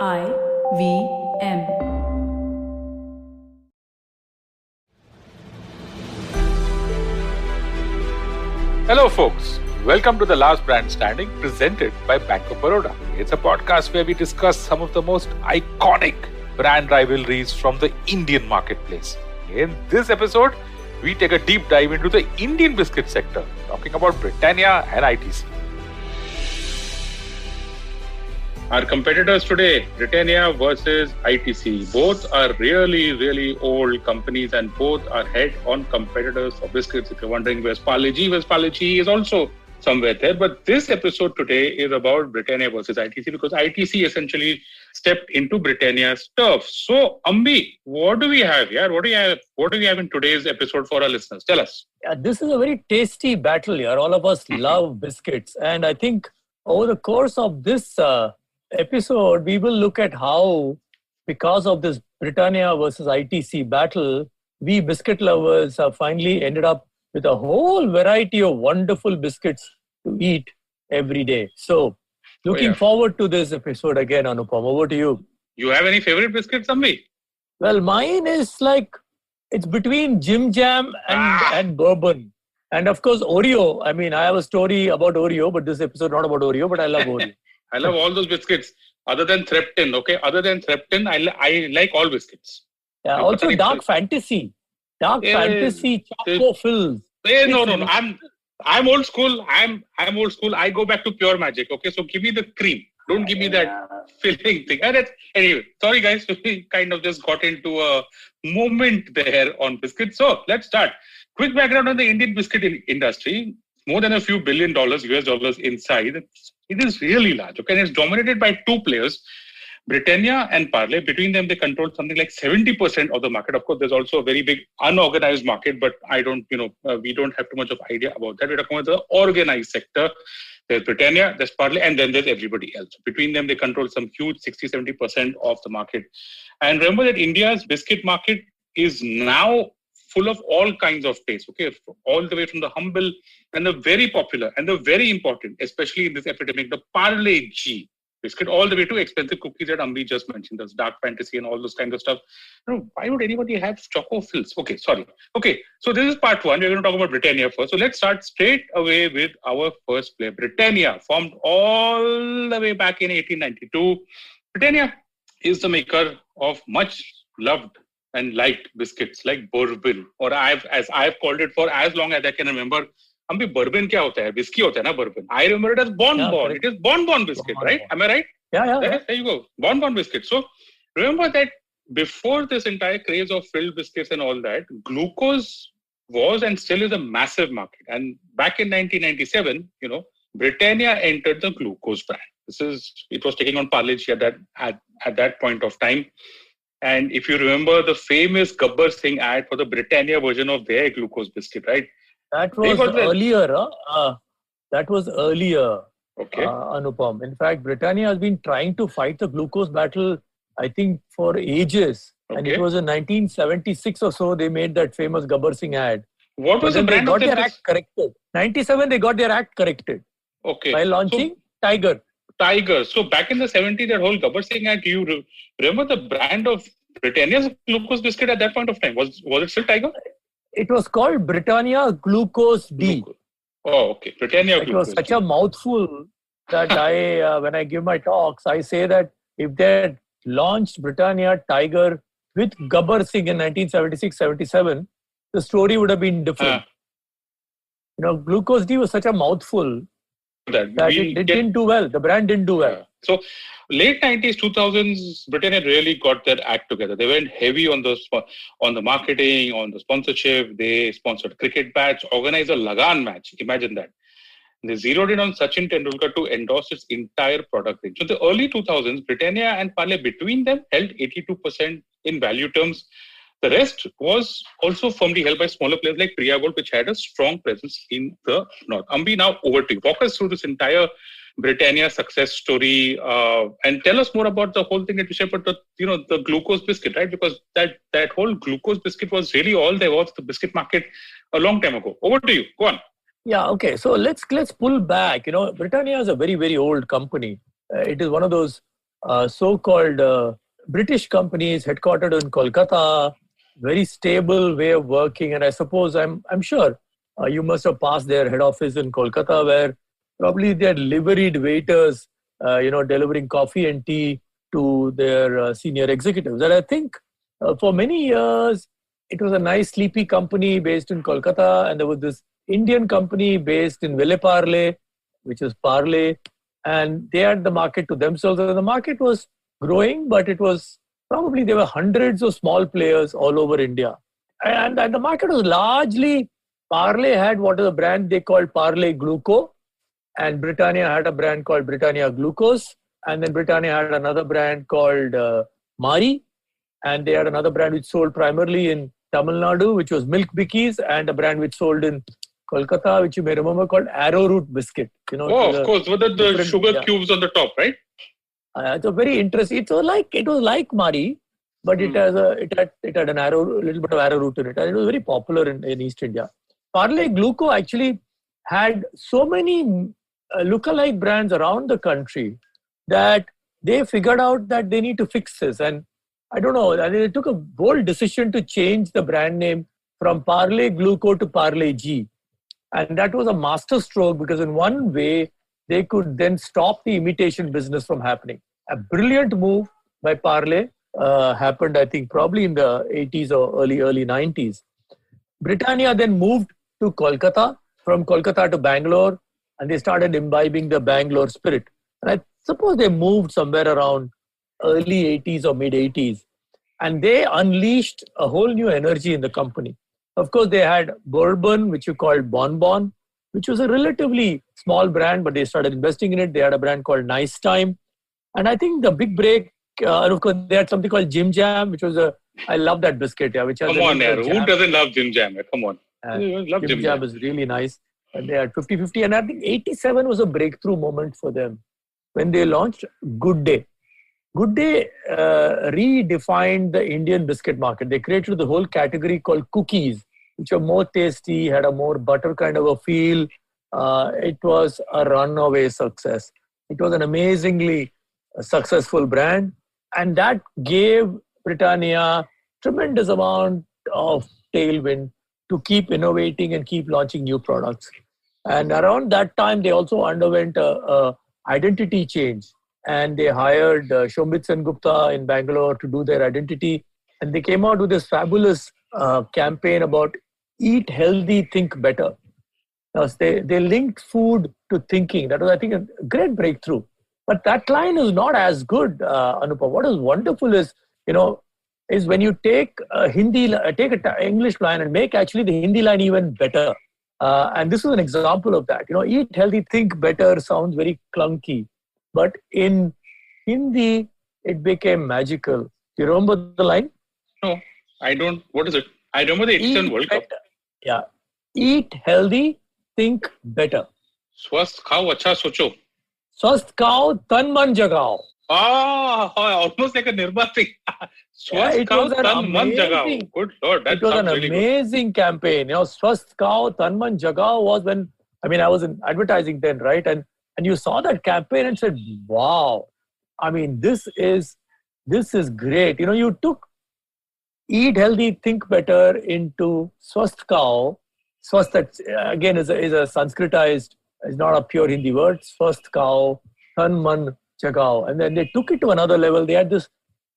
IVM. Hello folks, welcome to The Last Brand Standing presented by Bank of Baroda. It's a podcast where we discuss some of the most iconic brand rivalries from the Indian marketplace. In this episode, we take a deep dive into the Indian biscuit sector, talking about Britannia and ITC. Our competitors today, Britannia versus ITC. Both are really old companies and both are head-on competitors for biscuits. If you're wondering where's Parle G is also somewhere there. But this episode today is about Britannia versus ITC because ITC essentially stepped into Britannia's turf. So, Ambi, what do we have here? What do we have in today's episode for our listeners? Tell us. Yeah, this is a very tasty battle here. All of us love biscuits. And I think over the course of this episode, we will look at how, because of this Britannia versus ITC battle, we biscuit lovers have finally ended up with a whole variety of wonderful biscuits to eat every day. So, looking forward to this episode again, Anupam. Over to you. You have any favorite biscuits, Ambi? Well, mine is it's between Jim Jam and bourbon. And of course, Oreo. I mean, I have a story about Oreo, but this episode not about Oreo, but I love Oreo. I love all those biscuits other than Threptin. Okay, other than Threptin, I like all biscuits. Yeah, also Dark Fantasy. Fantasy Choco Fills. No. I'm old school. I'm old school. I go back to pure magic. Okay, so give me the cream. Don't give me that filling thing. Anyway, sorry guys, we kind of just got into a moment there on biscuits. So let's start. Quick background on the Indian biscuit industry. More than a few $1 billion US dollars inside. It is really large. Okay, and it's dominated by two players, Britannia and Parle. Between them, they control something like 70% of the market. Of course, there's also a very big unorganized market, but we don't have too much of idea about that. We're talking about the organized sector. There's Britannia, there's Parle, and then there's everybody else. Between them, they control some huge 60-70% of the market. And remember that India's biscuit market is now full of all kinds of tastes, okay? All the way from the humble and the very popular and the very important, especially in this epidemic, the Parle G biscuit, all the way to expensive cookies that Ambi just mentioned, those Dark Fantasy and all those kinds of stuff. Why would anybody have Choco Fills? Okay, sorry. Okay, so this is part one. We're going to talk about Britannia first. So let's start straight away with our first player. Britannia, formed all the way back in 1892. Britannia is the maker of much loved and liked biscuits like bourbon, or I've called it for as long as I can remember. Ambi, bourbon क्या होता है? Whiskey होता है ना bourbon. I remember it as bonbon. It is bonbon biscuit, right? Am I right? Yeah. There you go. Bonbon biscuit. So remember that before this entire craze of filled biscuits and all that, glucose was and still is a massive market. And back in 1997, Britannia entered the glucose brand. It was taking on Parle G at that point of time. And if you remember the famous Gabbar Singh ad for the Britannia version of their glucose biscuit, right? That was earlier. That was earlier, okay. Anupam. In fact, Britannia has been trying to fight the glucose battle, I think, for ages. Okay. And it was in 1976 or so, they made that famous Gabbar Singh ad. What was the brand of their act corrected. 97, they got their act corrected. Okay. By launching Tiger. So back in the 70s, that whole Gabbar Singh ad, do you remember the brand of Britannia's glucose biscuit at that point of time? Was it still Tiger? It was called Britannia Glucose D. Oh, okay. Britannia Glucose D. It was such a mouthful that when I give my talks, I say that if they had launched Britannia Tiger with Gabbar Singh in 1976-77, the story would have been different. Glucose D was such a mouthful that it didn't do well. The brand didn't do well. So, late 90s, 2000s, Britannia really got their act together. They went heavy on the marketing, on the sponsorship. They sponsored cricket bats, organized a Lagan match. Imagine that. They zeroed in on Sachin Tendulkar to endorse its entire product range. So, the early 2000s, Britannia and Parle between them held 82% in value terms. The rest was also firmly held by smaller players like Priya Gold, which had a strong presence in the north. Ambi, now over to you. Walk us through this entire Britannia success story and tell us more about the whole thing that you said about the glucose biscuit, right? Because that whole glucose biscuit was really all there was the biscuit market a long time ago. Over to you. Go on. Yeah, okay. So let's pull back. Britannia is a very, very old company. It is one of those so-called British companies headquartered in Kolkata, very stable way of working. And I suppose, I'm sure you must have passed their head office in Kolkata, where probably they had liveried waiters, delivering coffee and tea to their senior executives. And I think for many years, it was a nice, sleepy company based in Kolkata. And there was this Indian company based in Ville Parle, which is Parle. And they had the market to themselves. And the market was growing, but it was probably there were hundreds of small players all over India. And the market was largely, Parle had what is a brand they called Parle Gluco. And Britannia had a brand called Britannia Glucose. And then Britannia had another brand called Mari. And they had another brand which sold primarily in Tamil Nadu, which was Milk Bikis, and a brand which sold in Kolkata, which you may remember, called Arrowroot Biscuit. Of course. What are the sugar cubes on the top, right? It's a very interesting. It was like Mari, but it had a little bit of arrowroot in it, and it was very popular in East India. Parle Gluco actually had so many lookalike brands around the country that they figured out that they need to fix this. And I don't know, they took a bold decision to change the brand name from Parle Gluco to Parle G. And that was a master stroke, because in one way, they could then stop the imitation business from happening. A brilliant move by Parle happened, I think, probably in the 80s or early 90s. Britannia then moved to Kolkata, from Kolkata to Bangalore, and they started imbibing the Bangalore spirit. And I suppose they moved somewhere around early 80s or mid 80s. And they unleashed a whole new energy in the company. Of course, they had bourbon, which you called Bon Bon, which was a relatively small brand, but they started investing in it. They had a brand called Nice Time. And I think the big break, and of course, they had something called Jim Jam, which was I love that biscuit. Yeah, which has Come on, who doesn't love Jim Jam? Come on. Love Jim Jam is really nice. And they had 50-50. And I think 87 was a breakthrough moment for them when they launched Good Day. Good Day redefined the Indian biscuit market. They created the whole category called cookies, which are more tasty, had a more butter kind of a feel. It was a runaway success. It was an amazingly successful brand. And that gave Britannia tremendous amount of tailwind to keep innovating and keep launching new products. And around that time, they also underwent a identity change. And they hired Shobhit Sengupta in Bangalore to do their identity. And they came out with this fabulous campaign about eat healthy, think better. Now, they linked food to thinking. That was, I think, a great breakthrough. But that line is not as good, Anupam. What is wonderful is when you take a English line and make actually the Hindi line even better. And this is an example of that. Eat healthy, think better sounds very clunky. But in Hindi, it became magical. Do you remember the line? No, I don't. What is it? I remember the Eastern World Cup. Yeah. Eat healthy, think better. Swasth khao, acha socho. Swasth khao, tan man jagao. Almost like a Nirma thing. Swasth khao, tan man jagao. Good Lord, that sounds really good. It was an amazing campaign. Swasth khao, tan man jagao was when, I was in advertising then, right? And you saw that campaign and said, wow, this is great. You took eat healthy, think better into Swasth khao. Swasth, that again is a Sanskritized, is not a pure Hindi word. Swasth khao, tan man jagao. And then they took it to another level. They had this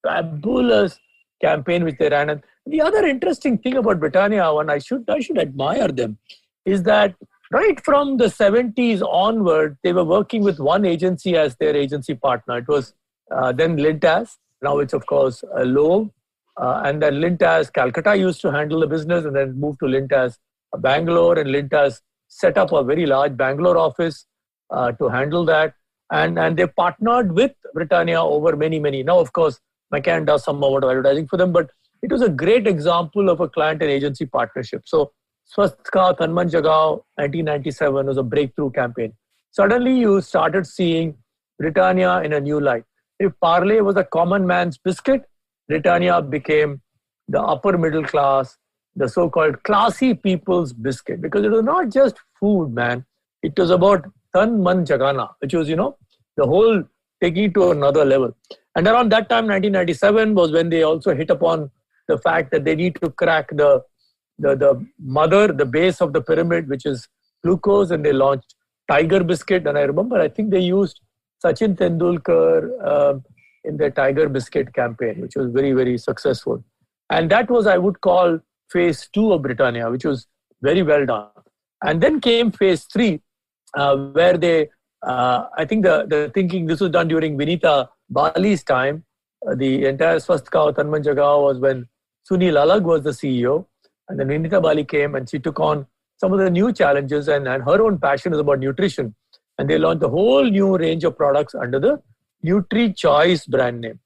fabulous campaign which they ran. And the other interesting thing about Britannia, and I should admire them, is that right from the 70s onward, they were working with one agency as their agency partner. It was then Lintas. Now it's, of course, Lowe. And then Lintas Calcutta used to handle the business, and then moved to Lintas Bangalore. And Lintas set up a very large Bangalore office to handle that. And they partnered with Britannia over many. Now, of course, McCann does some more advertising for them, but it was a great example of a client and agency partnership. So Swasth khao, tan man jagao, 1997 was a breakthrough campaign. Suddenly, you started seeing Britannia in a new light. If Parle was a common man's biscuit, Britannia became the upper middle class, the so-called classy people's biscuit. Because it was not just food, man. It was about tan man jagana, which was, the whole taking it to another level. And around that time, 1997, was when they also hit upon the fact that they need to crack the base of the pyramid, which is glucose, and they launched Tiger Biscuit. And I remember, I think they used Sachin Tendulkar in their Tiger Biscuit campaign, which was very, very successful. And that was, I would call, phase 2 of Britannia, which was very well done. And then came phase 3, where they, I think the thinking, this was done during Vinita Bali's time. The entire Swasth Ka Tanman Jagao was when Sunil Alag was the CEO. And then Vinita Bali came and she took on some of the new challenges, and her own passion is about nutrition. And they launched a whole new range of products under the Nutri Choice brand name.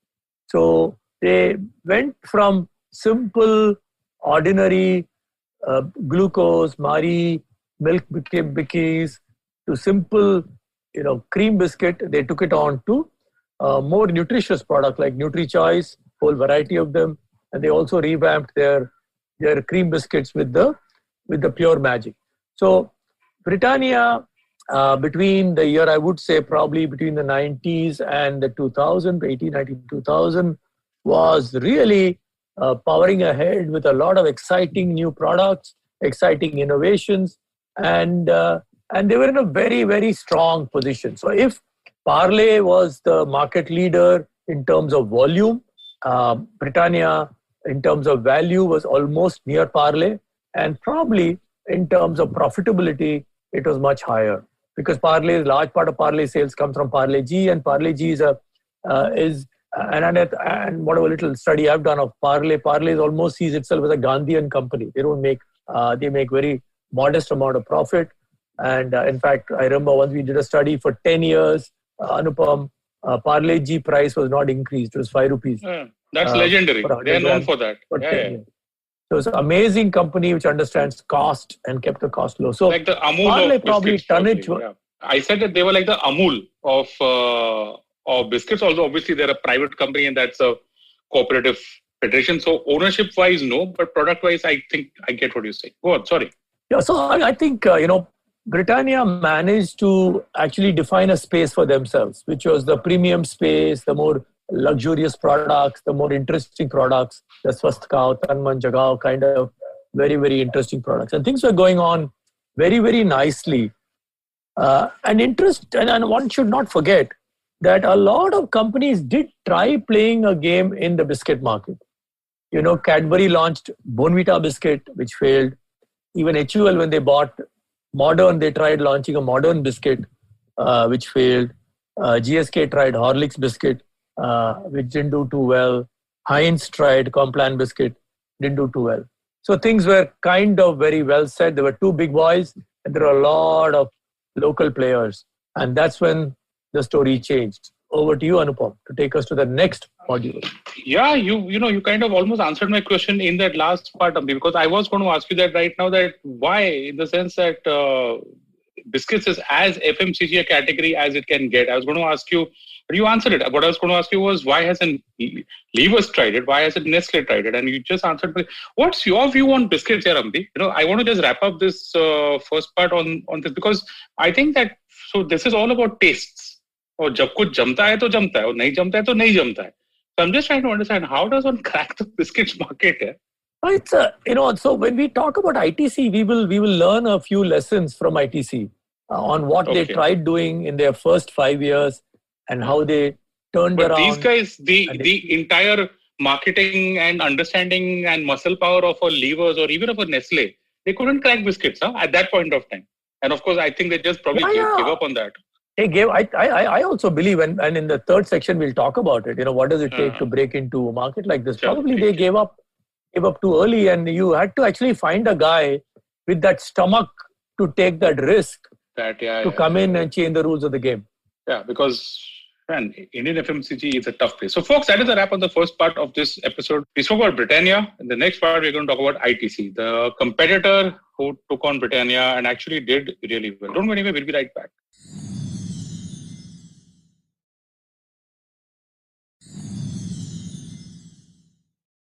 So they went from simple, ordinary glucose, Marie, milk bikis to simple, cream biscuit. They took it on to more nutritious product like Nutri Choice, whole variety of them. And they also revamped their cream biscuits with the Pure Magic. So Britannia, between the year, I would say probably between the 90s and the 2000, 18, 19, 2000, was really powering ahead with a lot of exciting new products, exciting innovations, and they were in a very, very strong position. So if Parle was the market leader in terms of volume, Britannia in terms of value was almost near Parle, and probably in terms of profitability, it was much higher, because Parle, large part of Parle sales comes from Parle G, and Parle G is and whatever little study I've done of Parle is almost sees itself as a Gandhian company. They don't make, they make very modest amount of profit. And in fact, I remember once we did a study for 10 years, Anupam, Parle G price was not increased. It was 5 rupees. That's legendary. They are known for that. So it's an amazing company which understands cost and kept the cost low. So like the Amul Parle of probably biscuits, tonnage. probably, yeah. I said that they were like the Amul of biscuits. Although obviously they're a private company and that's a cooperative federation. So ownership wise, no, but product wise, I think I get what you say. Go on. Sorry. Yeah. So I think Britannia managed to actually define a space for themselves, which was the premium space, the more luxurious products, the more interesting products, the Swasth Ka, Tanman Jagao kind of very, very interesting products. And things were going on very, very nicely. And one should not forget that a lot of companies did try playing a game in the biscuit market. Cadbury launched Bonvita biscuit, which failed. Even HUL, when they bought Modern, they tried launching a Modern biscuit, which failed. GSK tried Horlicks biscuit, which didn't do too well. Heinz tried Complan biscuit, didn't do too well. So things were kind of very well set. There were two big boys and there were a lot of local players. And that's when the story changed. Over to you, Anupam, to take us to the next module. Yeah, you kind of almost answered my question in that last part of me, because I was going to ask you that right now, that why, in the sense that biscuits is as FMCG a category as it can get. I was going to ask you, but you answered it. What I was going to ask you was, why hasn't Levers tried it? Why hasn't Nestle tried it? And you just answered. What's your view on biscuits, Ambi? I want to just wrap up this first part on this, because I think that, so this is all about tastes. और जब कुछ जमता है तो जमता है और नहीं जमता है तो नहीं जमता है. So I'm just trying to understand, how does one crack the biscuits market? It's so when we talk about ITC, we will learn a few lessons from ITC on what they tried doing in their first 5 years and how they turned around. But these guys, the entire marketing and understanding and muscle power of a Levers or even of a Nestle, they couldn't crack biscuits at that point of time. And of course, I think they just probably gave up on that. I also believe, and in the third section we'll talk about it. What does it take to break into a market like this? Probably they gave up too early, and you had to actually find a guy with that stomach to take that risk to come in and change the rules of the game. Yeah, because Indian FMCG is a tough place. So folks, that is a wrap on the first part of this episode. We spoke about Britannia. In the next part, we're going to talk about ITC, the competitor who took on Britannia and actually did really well. Don't go anywhere, we'll be right back.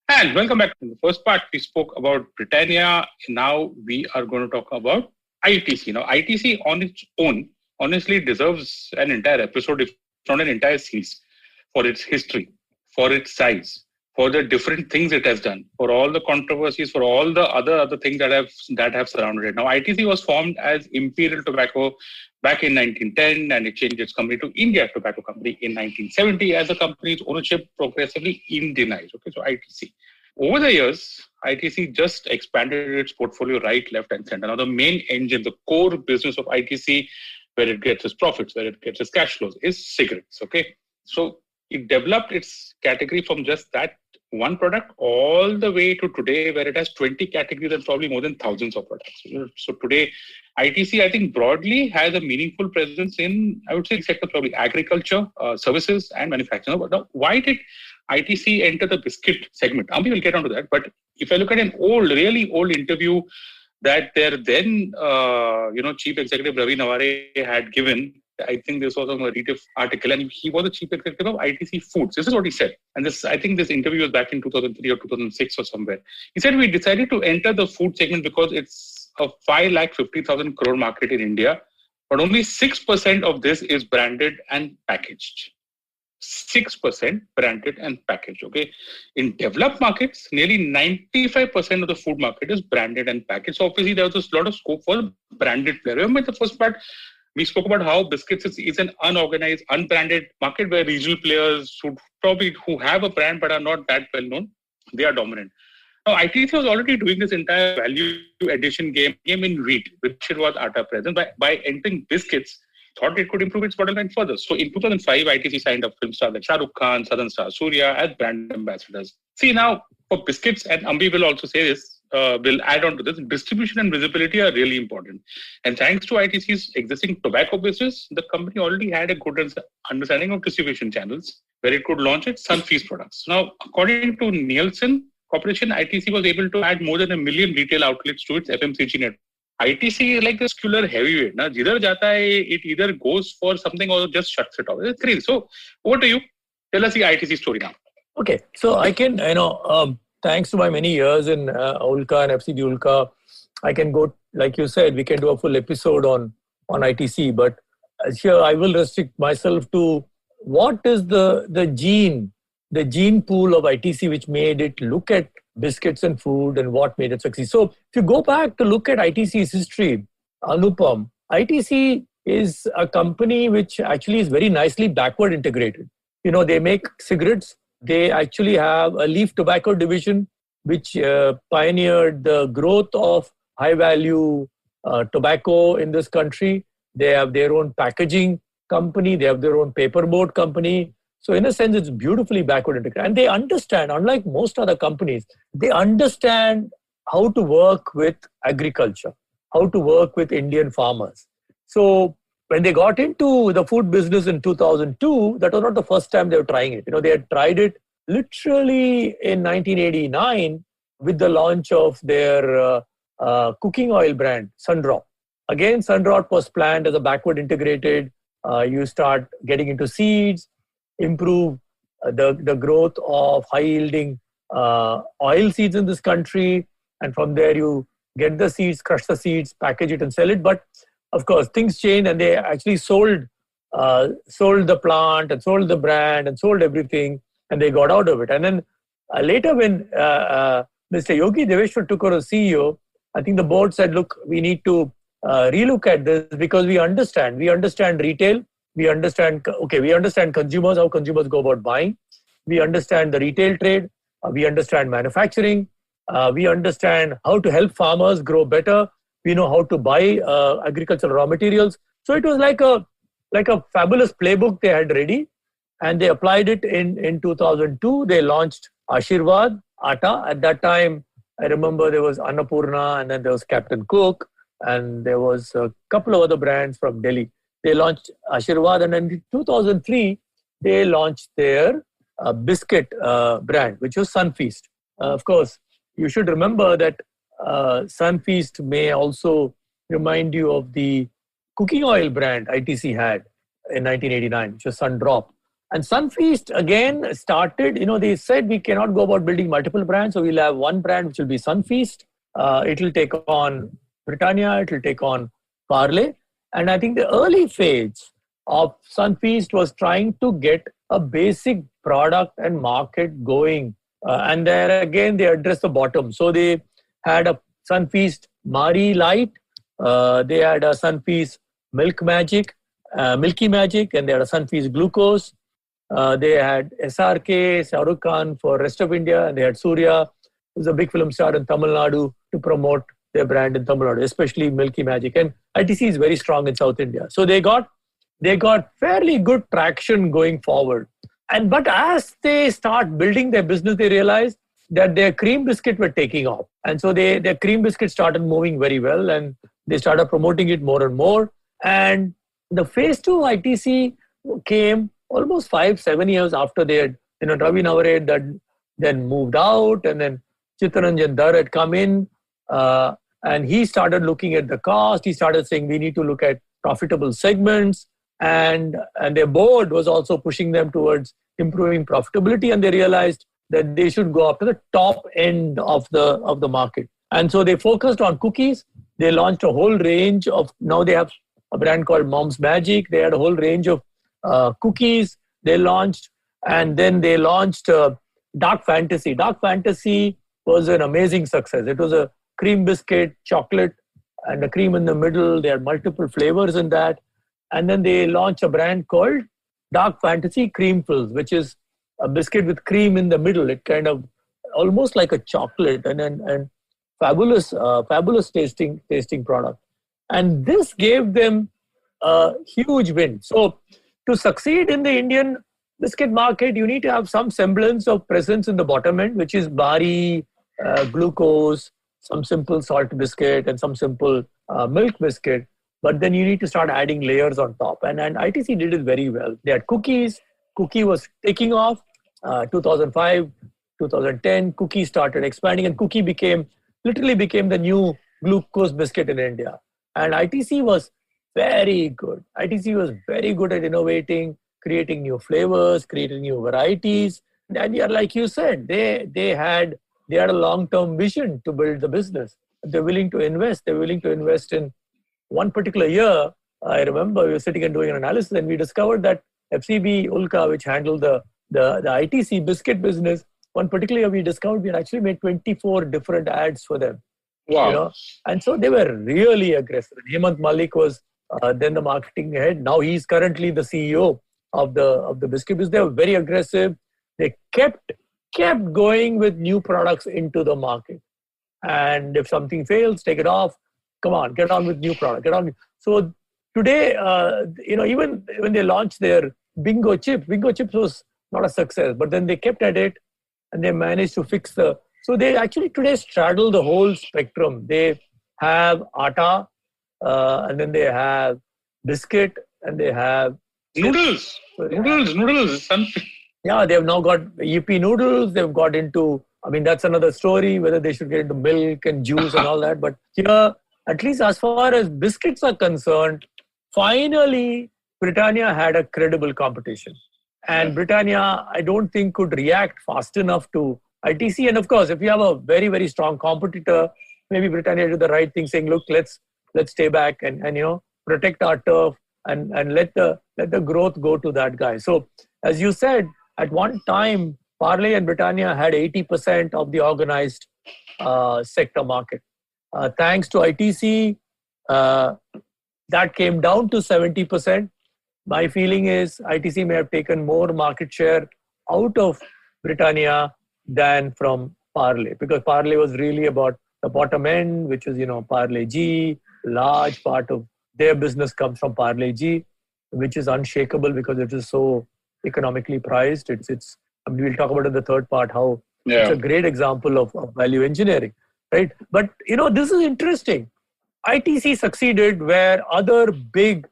And welcome back. In the first part, we spoke about Britannia. Now we are going to talk about ITC. Now, ITC on its own honestly deserves an entire episode if on an entire series for its history, for its size, for the different things it has done, for all the controversies, for all the other things that have surrounded it. Now, ITC was formed as Imperial Tobacco back in 1910, and it changed its company to India Tobacco Company in 1970 as the company's ownership progressively Indianized. Okay, so ITC. Over the years, ITC just expanded its portfolio right, left, and center. Now, the main engine, the core business of ITC, where it gets its profits, where it gets its cash flows, is cigarettes. Okay, so it developed its category from just that one product all the way to today, where it has 20 categories and probably more than thousands of products. So today, ITC, I think, broadly has a meaningful presence in, I would say, sector probably agriculture, services, and manufacturing. Now, why did ITC enter the biscuit segment? Ambi will get onto that. But if I look at an really old interview that their then, chief executive Ravi Naware had given, I think this was on a Rediff article, and he was the chief executive of ITC Foods. This is what he said. And I think this interview was back in 2003 or 2006 or somewhere. He said, we decided to enter the food segment because it's a 550,000 crore market in India, but only 6% of this is branded and packaged. 6% branded and packaged. Okay. In developed markets, nearly 95% of the food market is branded and packaged. So obviously there was a lot of scope for branded player. Remember the first part, we spoke about how biscuits is an unorganized, unbranded market where regional players who have a brand but are not that well known, they are dominant. Now, ITC was already doing this entire value addition game in wheat, which it was atta present. By entering biscuits, thought it could improve its bottom line further. So in 2005, ITC signed up film stars like Shah Rukh Khan, Southern Star Surya as brand ambassadors. See, now for biscuits, and Ambi will also say this, will add on to this, distribution and visibility are really important. And thanks to ITC's existing tobacco business, the company already had a good understanding of distribution channels where it could launch its Sunfeast products. Now, according to Nielsen Corporation, ITC was able to add more than 1 million retail outlets to its FMCG network. ITC is like the muscular heavyweight. Now, jidhar jata hai, it either goes for something or just shuts it off. It's crazy. So, over to you. Tell us the ITC story now. Okay. So, I can, thanks to my many years in Ulka and FCG Ulka, I can go, like you said, we can do a full episode on ITC. But here, I will restrict myself to what is the gene pool of ITC which made it look at biscuits and food and what made it succeed. So if you go back to look at ITC's history, Anupam, ITC is a company which actually is very nicely backward integrated. They make cigarettes. They actually have a leaf tobacco division which pioneered the growth of high value tobacco in this country. They have their own packaging company. They have their own paperboard company. So in a sense, it's beautifully backward integrated. And they understand, unlike most other companies, they understand how to work with agriculture, how to work with Indian farmers. So when they got into the food business in 2002, that was not the first time they were trying it. They had tried it literally in 1989 with the launch of their cooking oil brand, Sundrop. Again, Sundrop was planned as a backward integrated. You start getting into seeds, improve the growth of high-yielding oil seeds in this country. And from there, you get the seeds, crush the seeds, package it and sell it. But of course, things changed and they actually sold the plant and sold the brand and sold everything and they got out of it. And then later when Mr. Yogi Deveshwar took over as CEO, I think the board said, look, we need to relook at this because we understand retail. We understand consumers, how consumers go about buying. We understand the retail trade. We understand manufacturing. We understand how to help farmers grow better. We know how to buy agricultural raw materials. So it was like a fabulous playbook they had ready, and they applied it in 2002. They launched Ashirwad Atta. At that time, I remember there was Annapurna, and then there was Captain Cook, and there was a couple of other brands from Delhi. They launched Ashirwad, and in 2003, they launched their biscuit brand, which was Sunfeast. Of course, you should remember that Sunfeast may also remind you of the cooking oil brand ITC had in 1989, which was Sundrop. And Sunfeast again started, they said we cannot go about building multiple brands, so we'll have one brand which will be Sunfeast. It will take on Britannia, it will take on Parle. And I think the early phase, of Sunfeast was trying to get a basic product and market going. And there again, they addressed the bottom. So they had a Sunfeast Mari Light, they had a Sunfeast Milky Magic, and they had a Sunfeast Glucose. They had SRK, Shahrukh Khan for rest of India, and they had Surya, who's a big film star in Tamil Nadu, to promote their brand in Tamil Nadu, especially Milky Magic. And ITC is very strong in South India. So they got fairly good traction going forward. But as they start building their business, they realized that their cream biscuit were taking off. And so their cream biscuit started moving very well, and they started promoting it more and more. And the phase 2 ITC came almost 5-7 years after they had, Ravi Navared that then moved out, and then Chittaranjan Dar had come in, and he started looking at the cost. He started saying, we need to look at profitable segments, and their board was also pushing them towards improving profitability, and they realized that they should go up to the top end of the market. And so they focused on cookies. They launched a whole range of, now they have a brand called Mom's Magic. They had a whole range of cookies they launched, and then they launched Dark Fantasy. Dark Fantasy was an amazing success. It was a cream biscuit, chocolate, and a cream in the middle. They had multiple flavors in that. And then they launched a brand called Dark Fantasy Cream Fills, which is a biscuit with cream in the middle. It kind of almost like a chocolate, and fabulous tasting product. And this gave them a huge win. So to succeed in the Indian biscuit market, you need to have some semblance of presence in the bottom end, which is Bari, glucose, some simple salt biscuit, and some simple milk biscuit. But then you need to start adding layers on top. And ITC did it very well. They had cookies. Cookie was taking off. 2005, 2010, cookie started expanding, and cookie literally became the new glucose biscuit in India. And ITC was very good. ITC was very good at innovating, creating new flavors, creating new varieties. And like you said, they had a long-term vision to build the business. They're willing to invest. They're willing to invest in one particular year. I remember we were sitting and doing an analysis, and we discovered that FCB Ulka, which handled the ITC biscuit business, one particular year we discovered we had actually made 24 different ads for them. Wow. And so they were really aggressive. Hemant Malik was then the marketing head. Now he's currently the CEO of the biscuit business. They were very aggressive. They kept going with new products into the market. And if something fails, take it off. Come on, get on with new product. So today, even when they launched their Bingo Chips was not a success, but then they kept at it, and they managed to fix so they actually today straddle the whole spectrum. They have atta, and then they have biscuit, and they have noodles. Yeah, they have now got yippee noodles. They've got into, that's another story, whether they should get into milk and juice and all that. But here, at least as far as biscuits are concerned, finally, Britannia had a credible competition. And Britannia, I don't think, could react fast enough to ITC. And of course, if you have a very, very strong competitor, maybe Britannia did the right thing, saying, look, let's stay back and protect our turf and let the growth go to that guy. So as you said, at one time, Parle and Britannia had 80% of the organized sector market. Thanks to ITC, that came down to 70%. My feeling is ITC may have taken more market share out of Britannia than from Parle, because Parle was really about the bottom end, which is, Parle G. Large part of their business comes from Parle G, which is unshakable because it is so economically priced. We'll talk about in the third part how it's a great example of value engineering, right? But, this is interesting. ITC succeeded where other big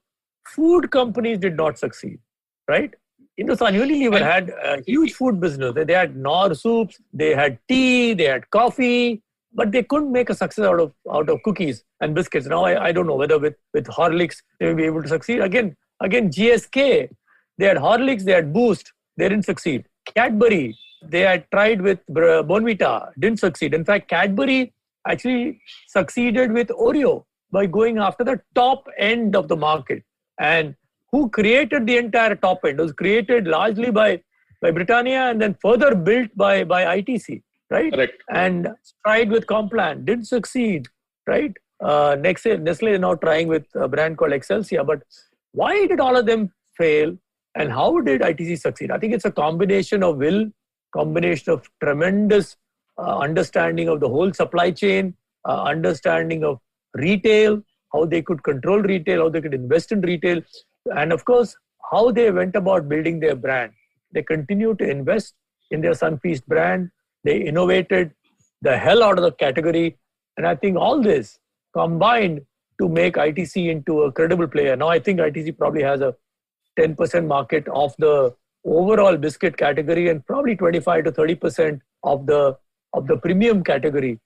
food companies did not succeed, right? Hindustan Unilever had a huge food business. They had Nor soups, they had tea, they had coffee, but they couldn't make a success out of cookies and biscuits. Now, I don't know whether with Horlicks they will be able to succeed. Again, GSK, they had Horlicks, they had Boost, they didn't succeed. Cadbury, they had tried with Bonvita, didn't succeed. In fact, Cadbury actually succeeded with Oreo by going after the top end of the market. And who created the entire top end. It was created largely by Britannia and then further built by ITC, right? Correct. And tried with Complan, didn't succeed, right? Nestle is now trying with a brand called Excelsior. But why did all of them fail? And how did ITC succeed? I think it's a combination of will, combination of tremendous understanding of the whole supply chain, understanding of retail, how they could control retail, how they could invest in retail, and of course, how they went about building their brand. They continued to invest in their Sunfeast brand. They innovated the hell out of the category. And I think all this combined to make ITC into a credible player. Now, I think ITC probably has a 10% market of the overall biscuit category and probably 25 to 30% of the premium category,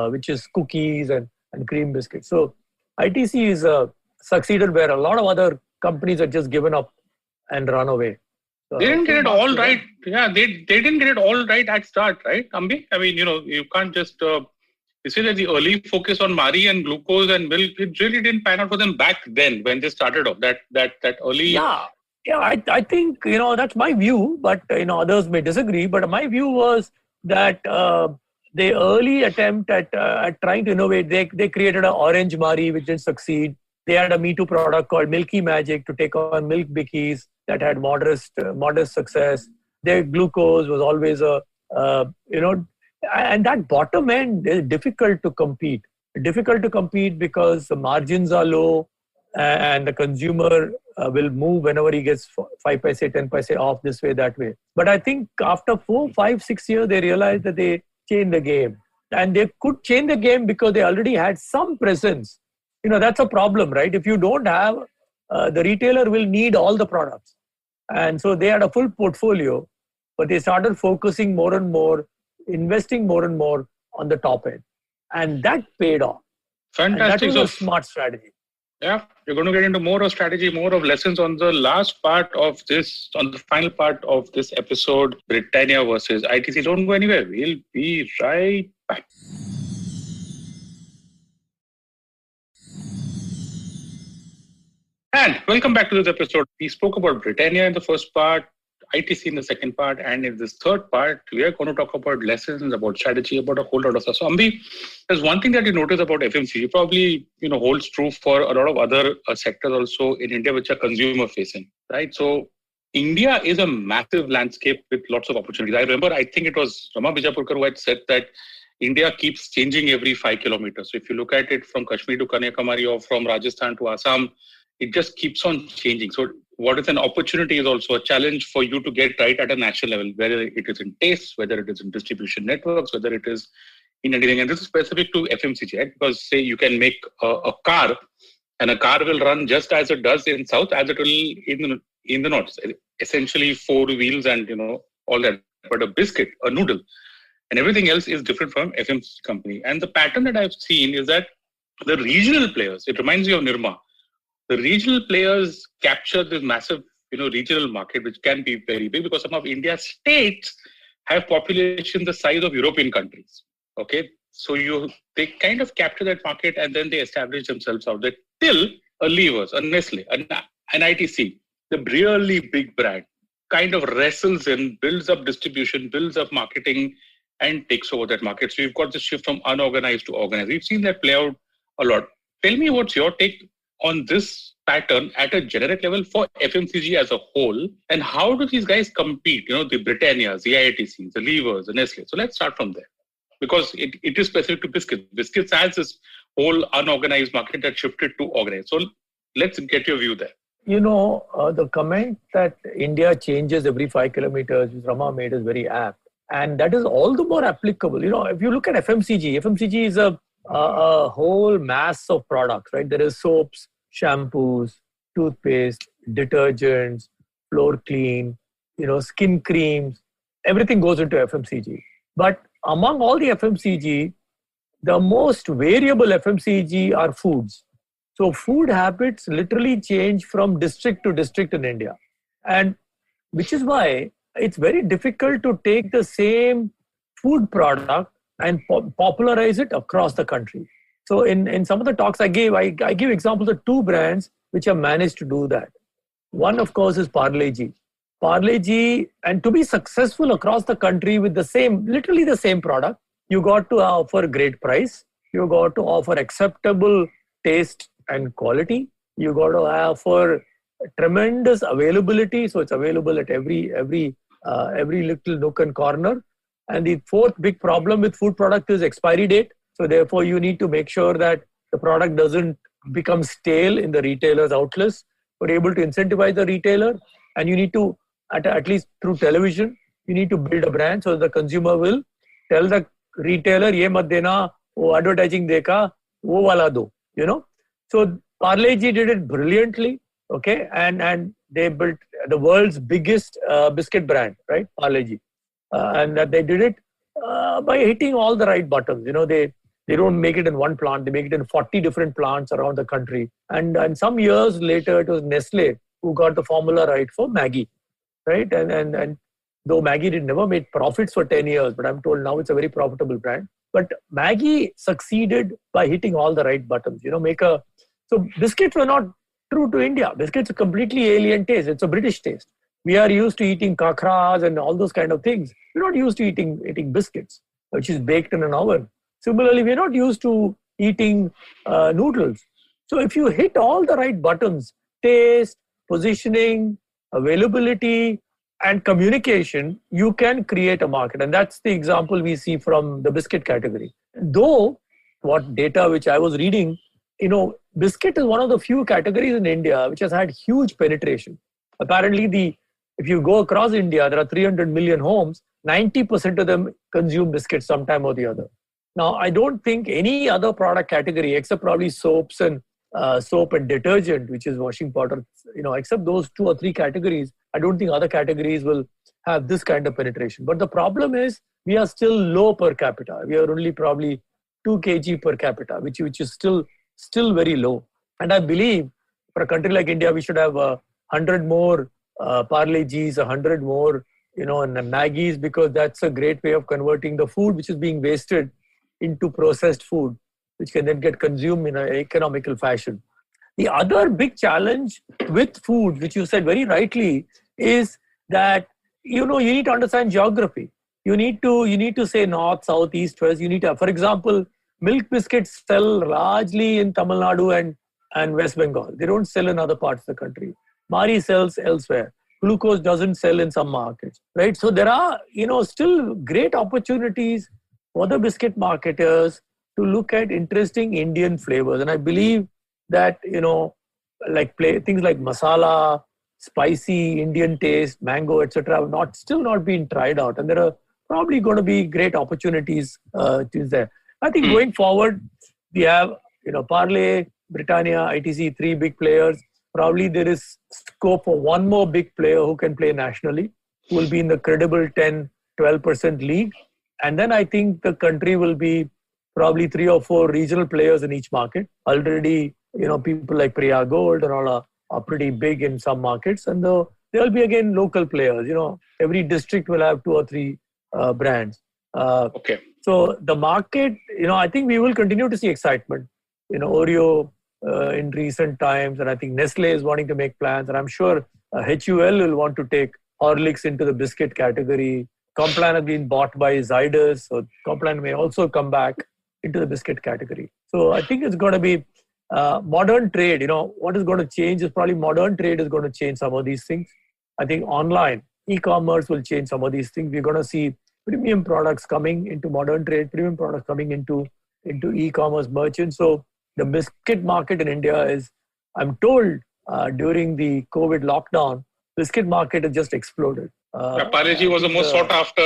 which is cookies and cream biscuits. So ITC is succeeded where a lot of other companies have just given up and run away. They didn't get it all right. Yeah, they didn't get it all right at start, right, Ambi? I mean, you can't just... you see that the early focus on Marie and glucose and milk, it really didn't pan out for them back then when they started off. That early... Yeah, I think, that's my view, but, others may disagree. But my view was that the early attempt at trying to innovate, they created an orange Marie, which didn't succeed. They had a Me Too product called Milky Magic to take on milk bikis that had modest success. Their glucose was always and that bottom end is difficult to compete. Difficult to compete because the margins are low and the consumer will move whenever he gets 5 paise, 10 paise off this way, that way. But I think after 4, 5, 6 years, they realized that they changed the game. And they could change the game because they already had some presence. That's a problem, right? If you don't have, the retailer will need all the products. And so they had a full portfolio, but they started focusing more and more, investing more and more on the top end. And that paid off. Fantastic. And that was a smart strategy. Yeah, you're going to get into more of strategy, more of lessons on the last part of this, on the final part of this episode, Britannia versus ITC. Don't go anywhere. We'll be right back. And welcome back to this episode. We spoke about Britannia in the first part, ITC in the second part, and in this third part, we are going to talk about lessons, about strategy, about a whole lot of stuff. So, Ambi, there's one thing that you notice about FMCG, probably holds true for a lot of other sectors also in India, which are consumer facing, right? So, India is a massive landscape with lots of opportunities. I remember, I think it was Rama Bijapurkar who had said that India keeps changing every 5 kilometers. So, if you look at it from Kashmir to Kanyakumari or from Rajasthan to Assam, it just keeps on changing. So what is an opportunity is also a challenge for you to get right at a national level, whether it is in taste, whether it is in distribution networks, whether it is in anything. And this is specific to FMCG, right? Because say you can make a car and a car will run just as it does in South as it will in the North. Essentially 4 wheels and all that. But a biscuit, a noodle, and everything else is different from FMCG company. And the pattern that I've seen is that the regional players, it reminds me of Nirma, the regional players capture this massive, regional market, which can be very big because some of India's states have population the size of European countries. Okay, so they kind of capture that market and then they establish themselves out there till a Levers, a Nestle, an ITC, the really big brand, kind of wrestles in, builds up distribution, builds up marketing, and takes over that market. So you've got this shift from unorganized to organized. We've seen that play out a lot. Tell me what's your take on this pattern at a generic level for FMCG as a whole, and how do these guys compete? The Britannias, the ITCs, the Levers, the Nestle. So let's start from there, because it is specific to biscuits. Biscuits has this whole unorganized market that shifted to organized. So let's get your view there. The comment that India changes every 5 kilometers, which Rama made, is very apt. And that is all the more applicable. If you look at FMCG is a whole mass of products, right? There is soaps, shampoos, toothpaste, detergents, floor clean, skin creams. Everything goes into FMCG. But among all the FMCG, the most variable FMCG are foods. So food habits literally change from district to district in India. And which is why it's very difficult to take the same food product and popularize it across the country. So in some of the talks I give examples of 2 brands which have managed to do that. One, of course, is Parle G. Parle G, and to be successful across the country with the same, literally the same product, you got to offer great price. You got to offer acceptable taste and quality. You got to offer tremendous availability. So it's available at every little nook and corner. And the fourth big problem with food product is expiry date. So therefore, you need to make sure that the product doesn't become stale in the retailer's outlets. We're able to incentivize the retailer, and you need to, at least through television, you need to build a brand so the consumer will tell the retailer, ye mat dena, wo advertising deka, wo wala do, you know. So Parle G did it brilliantly, okay, and they built the world's biggest biscuit brand, right, Parle G, and that they did it by hitting all the right buttons. You know, they don't make it in one plant; they make it in 40 different plants around the country. And some years later, it was Nestle who got the formula right for Maggi, right? And though Maggi did never made profits for 10 years, but I'm told now it's a very profitable brand. But Maggi succeeded by hitting all the right buttons. You know, so biscuits were not true to India. Biscuits are completely alien taste. It's a British taste. We are used to eating kakras and all those kind of things. We're not used to eating biscuits, which is baked in an oven. Similarly, we're not used to eating noodles. So if you hit all the right buttons, taste, positioning, availability, and communication, you can create a market. And that's the example we see from the biscuit category. Though, what data which I was reading, you know, biscuit is one of the few categories in India which has had huge penetration. Apparently, if you go across India, there are 300 million homes, 90% of them consume biscuits sometime or the other. Now, I don't think any other product category, except probably soap and detergent, which is washing powder, you know, except those 2 or 3 categories, I don't think other categories will have this kind of penetration. But the problem is we are still low per capita. We are only probably 2 kg per capita, which is still very low. And I believe for a country like India, we should have 100 more Parle Gs, 100 more, you know, and Maggies, because that's a great way of converting the food which is being wasted into processed food, which can then get consumed in an economical fashion. The other big challenge with food, which you said very rightly, is that, you know, you need to understand geography. You need to say north, south, east, west. You need to, for example, milk biscuits sell largely in Tamil Nadu and West Bengal. They don't sell in other parts of the country. Mari sells elsewhere. Glucose doesn't sell in some markets, right? So there are, you know, still great opportunities for the biscuit marketers to look at interesting Indian flavors. And I believe that, you know, like things like masala, spicy Indian taste, mango, etc., have still not been tried out. And there are probably going to be great opportunities there. I think going forward, we have, you know, Parle, Britannia, ITC, 3 big players. Probably there is scope for one more big player who can play nationally, who will be in the credible 10-12% league. And then I think the country will be probably 3 or 4 regional players in each market. Already, you know, people like Priya Gold and all are pretty big in some markets. And there will be, again, local players. You know, every district will have 2 or 3 brands. Okay. So the market, you know, I think we will continue to see excitement. You know, Oreo in recent times, and I think Nestle is wanting to make plans. And I'm sure HUL will want to take Horlicks into the biscuit category. Complan has been bought by Zydus, so Complan may also come back into the biscuit category. So I think it's going to be modern trade. You know, what is going to change is probably modern trade is going to change some of these things. I think online, e-commerce will change some of these things. We're going to see premium products coming into modern trade, premium products coming into e-commerce merchants. So the biscuit market in India is, I'm told, during the COVID lockdown, biscuit market has just exploded. Parle G was the most sought after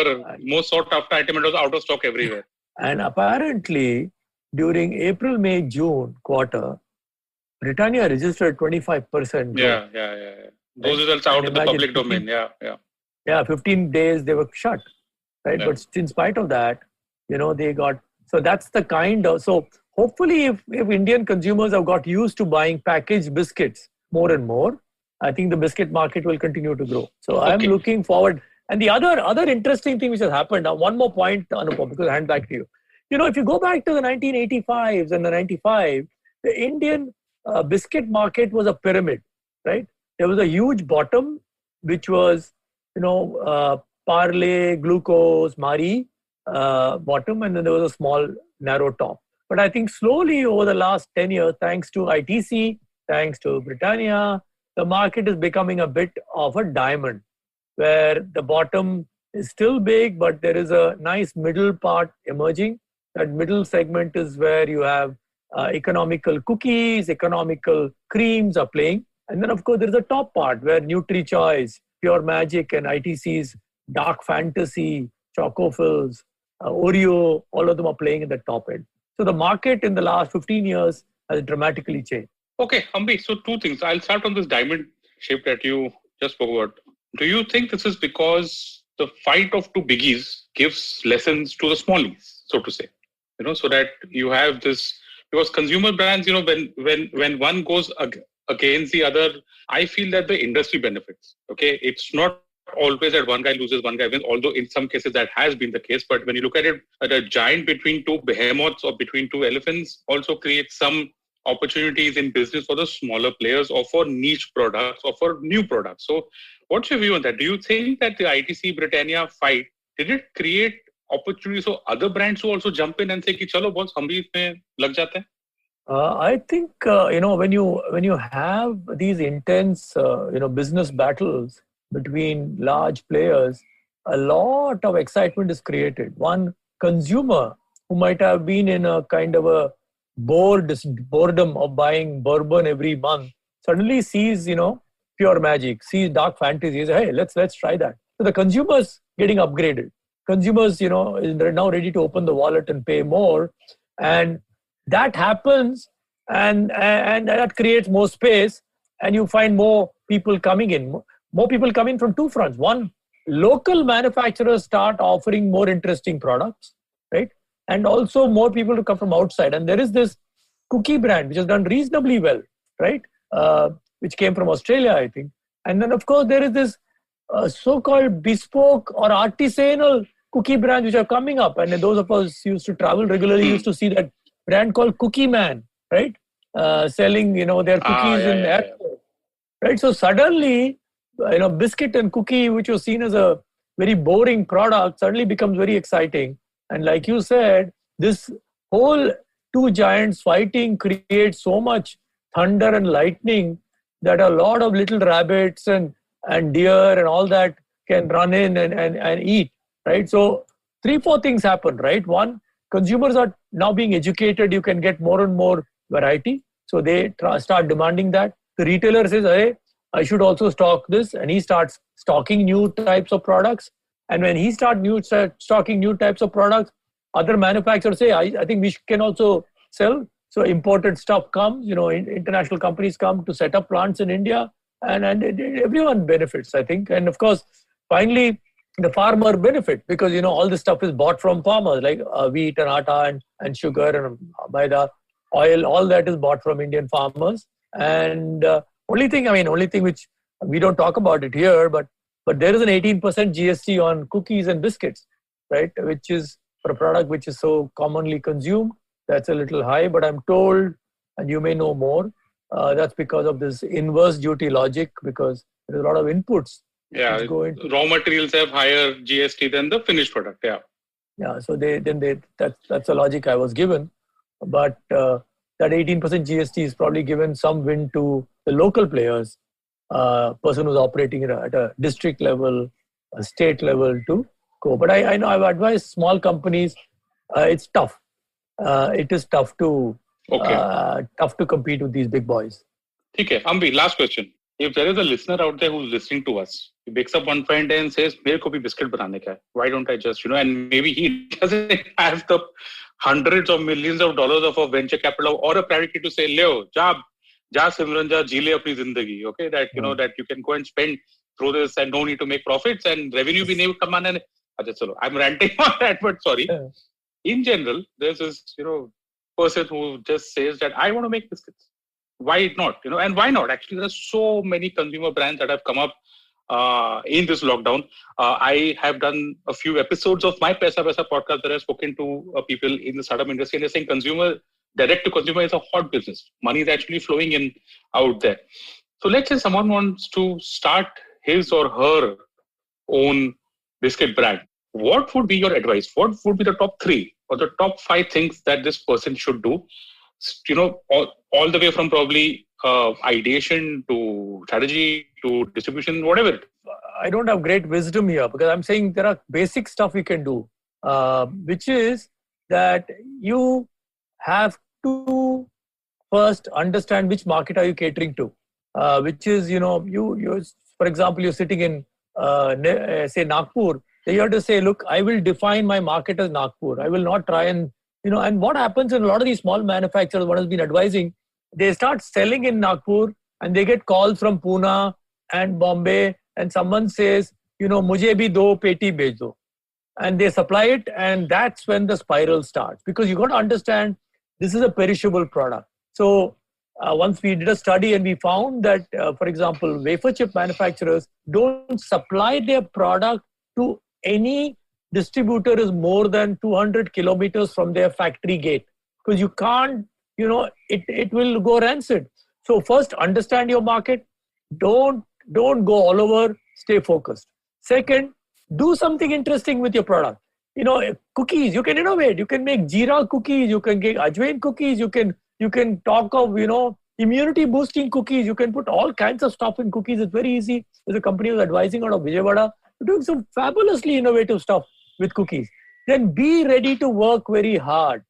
item. It was out of stock everywhere. And apparently, during April, May, June quarter, Britannia registered 25%. Yeah. Those results out in the public domain. Yeah, 15 days they were shut, right? Yeah. But in spite of that, you know, they got, so that's the kind of, so hopefully if Indian consumers have got used to buying packaged biscuits more and more, I think the biscuit market will continue to grow. So I'm looking forward. And the other interesting thing which has happened, now one more point, Anupam, because I hand back to you. You know, if you go back to the 1985s and the 95, the Indian biscuit market was a pyramid, right? there was a huge bottom, which was, Parle, Glucose, Marie bottom, and then there was a small narrow top. But I think slowly over the last 10 years, thanks to ITC, thanks to Britannia, the market is becoming a bit of a diamond, where the bottom is still big, but there is a nice middle part emerging. That middle segment is where you have economical cookies, economical creams are playing. And then, of course, there is a top part where NutriChoice, Pure Magic, and ITC's Dark Fantasy, Chocofills, Oreo, all of them are playing in the top end. So the market in the last 15 years has dramatically changed. Okay, Ambi, so two things. I'll start on this diamond shape that you just spoke about. Do you think this is because the fight of two biggies gives lessons to the smallies, so to say? So that you have this, because consumer brands, when one goes against the other, I feel that the industry benefits. Okay, it's not always that one guy loses, one guy wins, although in some cases that has been the case. But when you look at it, a giant between two behemoths or between two elephants also creates some opportunities in business for the smaller players or for niche products or for new products. So what's your view on that? Do you think that the ITC Britannia fight, did it create opportunities for other brands to also jump in and say, ki, chalo boss, hum bhi isme lag jate hain? I think, when you have these intense, business battles between large players, a lot of excitement is created. One consumer who might have been in a kind of a boredom of buying bourbon every month suddenly sees, Pure Magic, sees Dark Fantasy, says, hey, let's try that. So the consumer's getting upgraded. Consumers, is now ready to open the wallet and pay more. And that happens, and that creates more space, and you find more people coming in. More people come in from two fronts. One, local manufacturers start offering more interesting products, right? And also more people to come from outside. And there is this cookie brand which has done reasonably well, right? Which came from Australia, I think. And then, of course, there is this so-called bespoke or artisanal cookie brands which are coming up. And those of us who used to travel regularly used to see that brand called Cookie Man, right? Selling, their cookies in airport, right? So suddenly, biscuit and cookie, which was seen as a very boring product, suddenly becomes very exciting. And like you said, this whole two giants fighting creates so much thunder and lightning that a lot of little rabbits and deer and all that can run in and eat, right? So 3-4 things happen, right? One, consumers are now being educated. You can get more and more variety. So they start demanding that. The retailer says, hey, I should also stock this. And he starts stocking new types of products. And when he starts stocking new types of products, other manufacturers say, I think we can also sell. So imported stuff comes, international companies come to set up plants in India, and everyone benefits, I think. And of course, finally, the farmer benefit, because, all this stuff is bought from farmers, like wheat and atta and sugar and maida, oil, all that is bought from Indian farmers. And only thing which we don't talk about it here, but there is an 18% GST on cookies and biscuits, right? Which is for a product which is so commonly consumed. That's a little high, but I'm told, and you may know more, that's because of this inverse duty logic, because there's a lot of inputs. Yeah, raw materials have higher GST than the finished product. Yeah. Yeah, so that's a logic I was given, but that 18% GST is probably given some win to the local players, person who's operating at a district level, a state level to go. But I know I've advised small companies. It's tough. It is tough to compete with these big boys. Okay, Ambi, last question. If there is a listener out there who's listening to us, he wakes up one fine day and says, "Mere ko bhi biscuit banane ka hai. Why don't I just, and maybe he doesn't have the hundreds of millions of dollars of a venture capital or a private equity to say, Leo, ja Simran, ja ji le apni zindagi." Okay, that that you can go and spend through this and no need to make profits and revenue bhi nahi kamana. I'm ranting on that, but sorry. Yeah. In general, there's this, person who just says that I want to make biscuits. Why not? And why not? Actually, there's so many consumer brands that have come up in this lockdown. I have done a few episodes of my Paisa podcast where I've spoken to people in the startup industry, and they're saying direct to consumer is a hot business. Money is actually flowing in out there. So let's say someone wants to start his or her own biscuit brand. What would be your advice? What would be the top 3 or the top 5 things that this person should do? All the way from probably ideation to strategy to distribution, whatever. I don't have great wisdom here because I'm saying there are basic stuff you can do, which is that you have to first understand which market are you catering to, which is, you for example, you're sitting in, say, Nagpur. You have to say, look, I will define my market as Nagpur. I will not try and, and what happens in a lot of these small manufacturers, what has been advising, they start selling in Nagpur and they get calls from Pune and Bombay and someone says, mujhe bhi 2 peti bhej do. And they supply it and that's when the spiral starts because you got to understand this is a perishable product. So once we did a study and we found that, for example, wafer chip manufacturers don't supply their product to any distributor is more than 200 kilometers from their factory gate because you can't, it will go rancid. So first, understand your market. Don't go all over. Stay focused. Second, do something interesting with your product. Cookies, you can innovate. You can make jeera cookies. You can get ajwain cookies. You can talk of, immunity boosting cookies. You can put all kinds of stuff in cookies. It's very easy. There's a company who's advising out of Vijayawada. We're doing some fabulously innovative stuff with cookies. Then be ready to work very hard.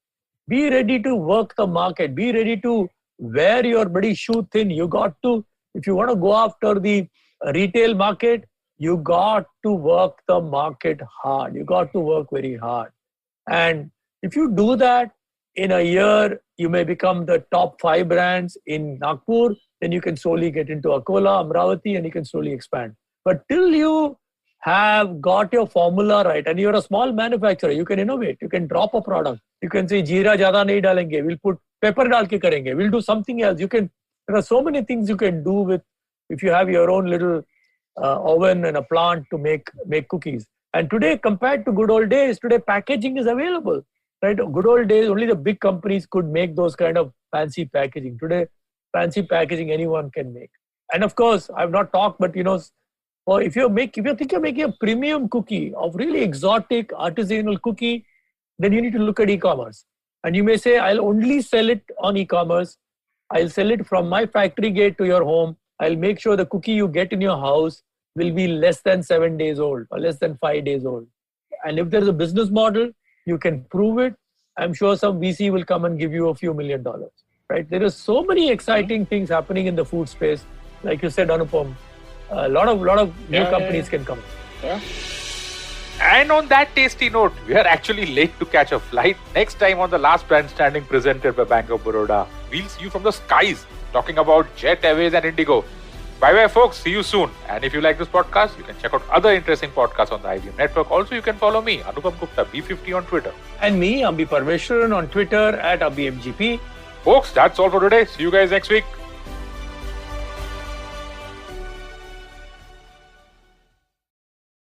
Be ready to work the market. Be ready to wear your bloody shoe thin. You got to, if you want to go after the retail market, you got to work the market hard. You got to work very hard. And if you do that, in a year, you may become the top 5 brands in Nagpur. Then you can slowly get into Akola, Amravati, and you can slowly expand. But till you have got your formula right, and you're a small manufacturer, you can innovate. You can drop a product. You can say, jeera jada nahi dalenge. We'll put pepper dal ke karenge. We'll do something else. There are so many things you can do with, if you have your own little oven and a plant to make cookies. And today, compared to good old days, today packaging is available. Right? Good old days, only the big companies could make those kind of fancy packaging. Today, fancy packaging anyone can make. And of course, I've not talked, but if you think you're making a premium cookie of really exotic artisanal cookie, then you need to look at e-commerce. And you may say, I'll only sell it on e-commerce. I'll sell it from my factory gate to your home. I'll make sure the cookie you get in your house will be less than 7 days old or less than 5 days old. And if there's a business model, you can prove it. I'm sure some VC will come and give you a few $1 million, right? There are so many exciting things happening in the food space. Like you said, Anupam, a lot of new companies can come. Yeah. And on that tasty note, we are actually late to catch a flight. Next time on The Last Brand Standing presented by Bank of Baroda, we'll see you from the skies talking about Jet Airways and Indigo. Bye-bye, folks. See you soon. And if you like this podcast, you can check out other interesting podcasts on the IBM network. Also, you can follow me, Anupam Gupta, B50 on Twitter. And me, Ambi Parmeshwaran on Twitter @AmbiMGP. Folks, that's all for today. See you guys next week.